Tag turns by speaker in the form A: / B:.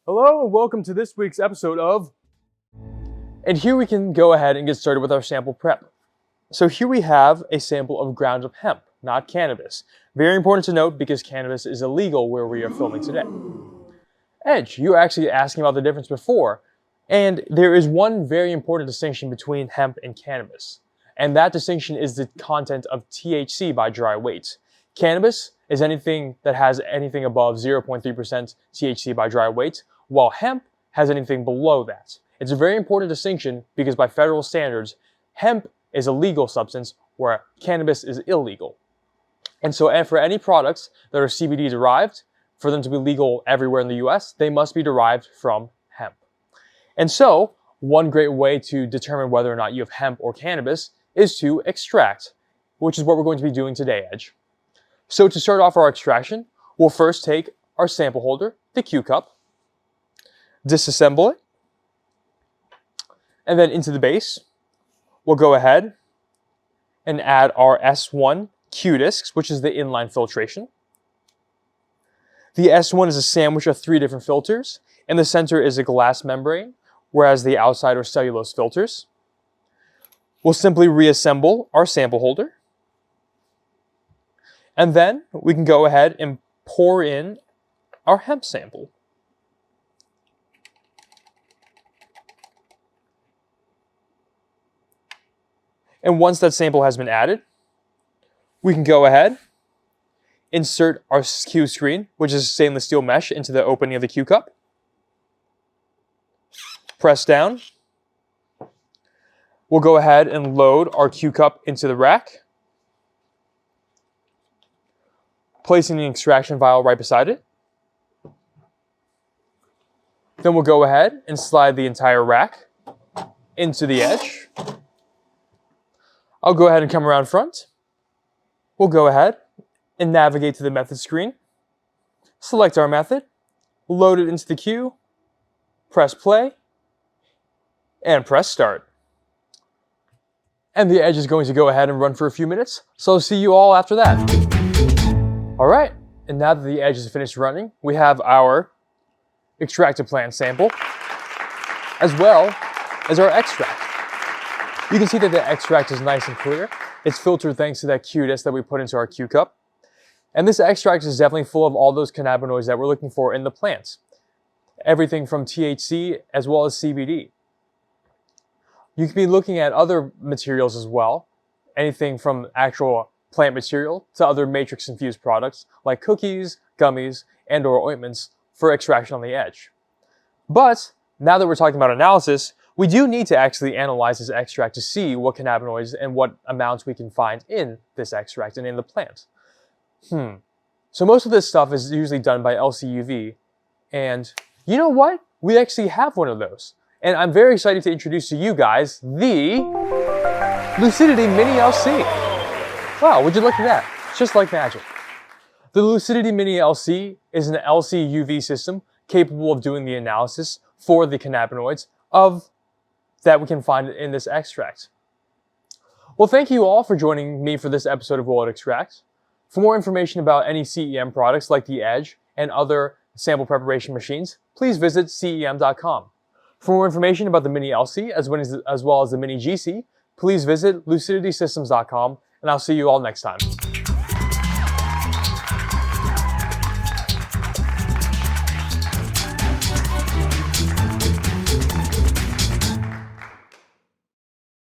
A: Hello and welcome to this week's episode of... And here we can go ahead and get started with our sample prep. So here we have a sample of ground up hemp, not cannabis. Very important to note because cannabis is illegal where we are filming today. Edge, you were actually asking about the difference before, and there is one very important distinction between hemp and cannabis. And that distinction is the content of THC by dry weight. Cannabis is anything that has anything above 0.3% THC by dry weight, while hemp has anything below that. It's a very important distinction because by federal standards, hemp is a legal substance where cannabis is illegal. And so for any products that are CBD derived, for them to be legal everywhere in the US, they must be derived from hemp. And so one great way to determine whether or not you have hemp or cannabis is to extract, which is what we're going to be doing today, Edge. So to start off our extraction, we'll first take our sample holder, the Q cup, disassemble it, and then into the base, we'll go ahead and add our S1 Q discs, which is the inline filtration. The S1 is a sandwich of 3 different filters, and the center is a glass membrane, whereas the outside are cellulose filters. We'll simply reassemble our sample holder. And then we can go ahead and pour in our hemp sample. And once that sample has been added, we can go ahead, insert our Q screen, which is stainless steel mesh, into the opening of the Q cup. Press down. We'll go ahead and load our Q cup into the rack, placing the extraction vial right beside it. Then we'll go ahead and slide the entire rack into the edge. I'll go ahead and come around front. We'll go ahead and navigate to the method screen. Select our method, load it into the queue, press play, and press start. And the edge is going to go ahead and run for a few minutes, so I'll see you all after that. All right, and now that the edge is finished running, we have our extracted plant sample, as well as our extract. You can see that the extract is nice and clear. It's filtered thanks to that Q disc that we put into our Q cup. And this extract is definitely full of all those cannabinoids that we're looking for in the plants. Everything from THC as well as CBD. You can be looking at other materials as well. Anything from actual plant material to other matrix infused products like cookies, gummies, and or ointments for extraction on the edge. But now that we're talking about analysis, we do need to actually analyze this extract to see what cannabinoids and what amounts we can find in this extract and in the plant. So most of this stuff is usually done by LCUV, and you know what? We actually have one of those. And I'm very excited to introduce to you guys the Lucidity Mini LC. Wow, would you look at that? It's just like magic. The Lucidity Mini LC is an LC UV system capable of doing the analysis for the cannabinoids that we can find in this extract. Well, thank you all for joining me for this episode of Will It Extract. For more information about any CEM products like the Edge and other sample preparation machines, please visit CEM.com. For more information about the Mini LC as well as the Mini GC, please visit LuciditySystems.com, and I'll see you all next time.